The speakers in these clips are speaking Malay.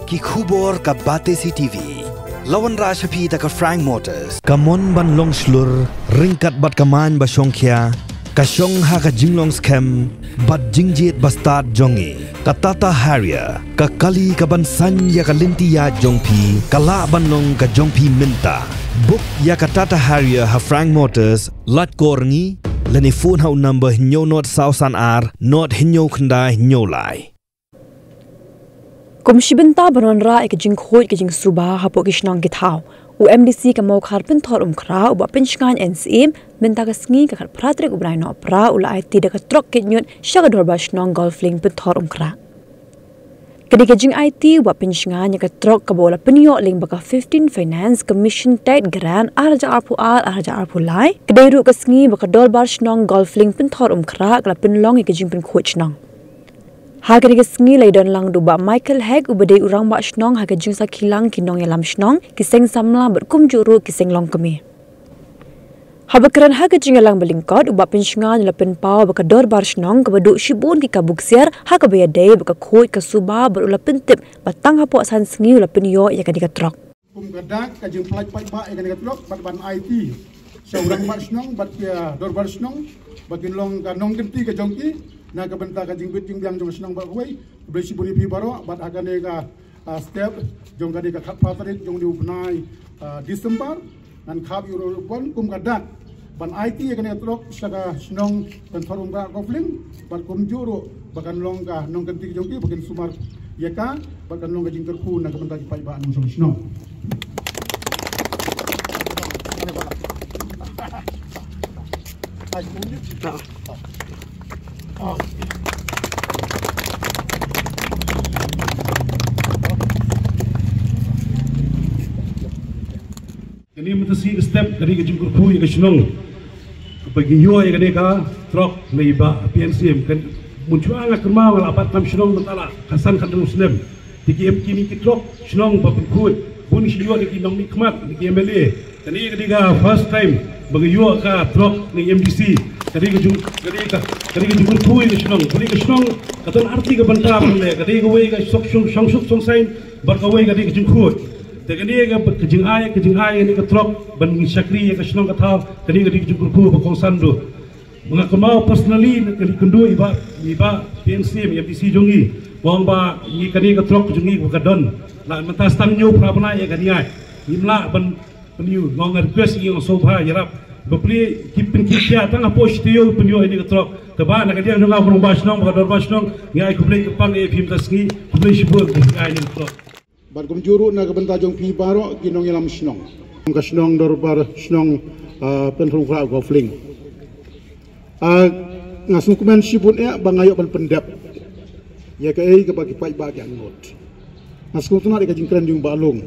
ki khubor ka Batesi TV. Lawan Rashapi ta ka Frank Motors. Kamon ban long slur ringkat bat kaman ba Ksiar. Ka Shong ha ka jinglong scam bat jingjit bastard jongi. Ka Tata Harrier ka kali ka ban san ya ka linti ya jongpi. Ka la ban long ka jongpi minta. Book ya ka Tata Harrier ha Frank Motors lat korngi. Lani phone hau number hinyo not sausan ar not hinyo khandai hinyo lai. Kum Shibun ta baron ra ek jing Khuid ke jing Suba hapo kishnang githau. UMDC ka mokhar Pynthorumkhrah uba pinchkan NCM minta ka sngi ka khar pratrek ubrai no pra ula IT da ka trok ke nyut shagador bashnong Golflink Pynthorumkhrah. Kadi ka jing IT uba pinchkan ya ka trok ka bola penyo ling baka 15 finance commission tight grant arja arpu lai kadai ru ka sngi baka dol bashnong Golflink Pynthorumkhrah kala pinlong ke jing pin Khuid nang. Haga diga sngi lai don lang duba Michael Heg ubadai urang ba shnong haga jingsa kilang kinong yalam shnong kiseng samla berkum juru kiseng long kami. Habakran haga jingalang balingkot uba pinshngan lapin pau baka dor bar shnong kabadu Shibun ki Kabu Ksiar haga bayadai baka Khuid ka Suba berula pintip batang hapo asan sngi lapin yo ya kadiga trok. Gadak ka jing plaj ba ya kadiga trok bat ban IT. Sa urang bar shnong bat ya dor bar shnong bakin long ka nong genti ka jongki. Na kabenta ka jingbit jingbiang jong senang ba kuai beli Shibun pi baro bat agane ka step jong ka ka patrik jong di ubnai Desember nan khab euro bon kum kadat ban IT agane trok saka senong Pynthorumkhrah Golflink bat kum juro bakan long ka nong kanti jong ki bakin sumar yaka bakan long ka jingker ku na kabenta ki pai ba nong senong. Ini mesti step dari kejumkur Khuid ke Senong bagi yo yang ada truk leiba PNCM kan muncul angkat kemau apat tam Senong mentala kasan kan Muslim tiki kini ki truk Senong bapun Khuid buni si yo di nong ni kmat di MLA dan ini ketika first time bagi yo ka truk ni MDC kadi kejumkur Khuid ke Senong buni ke Senong kata arti ke bantah boleh kadi ke wei ke song sain berkawai kadi kejumkur Tegani ka kejing ay ni ka trok ban syakri ka Senong ka thaw kadi jukur ku ba kongsan do mga kamao personally kadi kundu iba PNC MDC jongi wang ba ni kadi ka trok jongi ka don la mentas tang nyu prabana ya kadi ay nimla ban penyu ngong request yung sobha yarap bapli kipin kisya tang aposh tiyo penyu ini ka trok taba na kadi ang nga from basnong ba dor basnong ngai kublay ka pang e phim tasngi kublay Shibun ay ni trok Barkum juru na kabenta jong pi baro kinong yalam senong. Ka senong dor bar senong Pynthorumkhrah Golflink. Ngasukumen Shibun bangayo ban pendap. Ya kai ka bagi pai bagi angot. Ngasukutuna ka jingkran jong balung.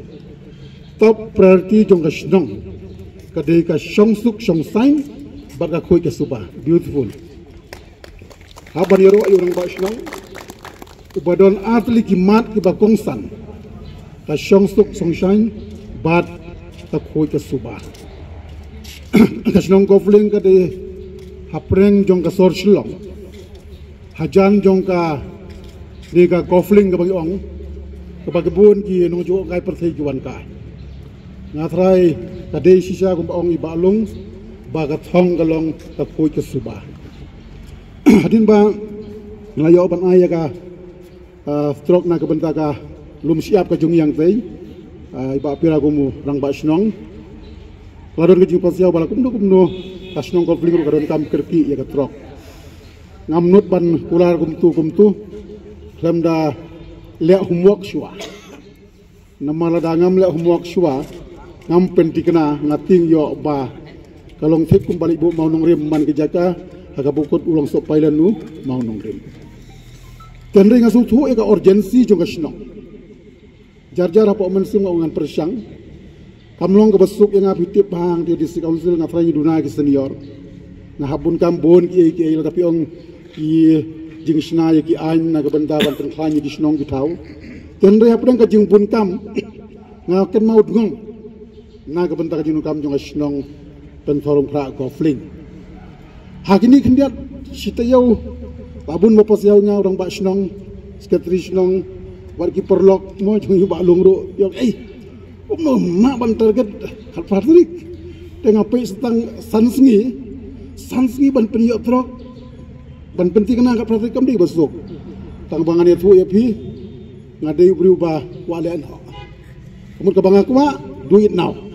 Top priority jong ka senong. Kadai ka song sign baga Khuid ka Suba. Beautiful. Habar yaro ayo nang ba senong. Ubadon atli kimat ki bakongsan. Ka song shine bat ka Khuid ka Suba. Ka Senong Golflink ka de hapreng jong ka sor silong. Hajan jong ka de ka Golflink ka bagiong ka bagibun ki nong jo kai perthai juan ka. Ngatrai ka de sisa kum ong ibalung ba ka thong ka long ka Khuid ka Suba. Hadin ba ngayo ban aya ka stroke na ka benta ka lum siap ka jung yang tei iba pira gumu rang ba Senong ladon ke jing pasiau bala kumno ka Senong Golflink ka don kam kerki ya ka trok ngamnut ban kular kumtu lemda le humwak shwa namala da ngam le humwak shwa ngam pentikna ngating yo ba kalong thik kum balik bu mau nong rim man ke jaka aga bukut ulong sok pailan nu mau nong rim tenre ngasu thu e ka urgency jong ka Senong jar apa mensum ngan persang kamlong ke besuk yang abitip hang di district council ngafrai duna ke senior na habun kambon ki tapi ong ki jingsna ki ain na ke benda ban tenkhani di Senong ki tau tenre apdang ka jingbun kam ngaken mau dungong na ke benda ka jinu kam jong Senong Pynthorumkhrah Golflink hakini kendiat sitayau babun bapas yau nya orang ba Senong sekretari Senong wargi perlok mo chung ba lung ro yok no ma ban target khat patrik tengah pe setang sansngi ban pen yok trok ban penting kena khat patrik kam di besok tang bangan ya fu ya pi ngadai berubah walian ho kemudian ke bang aku do it now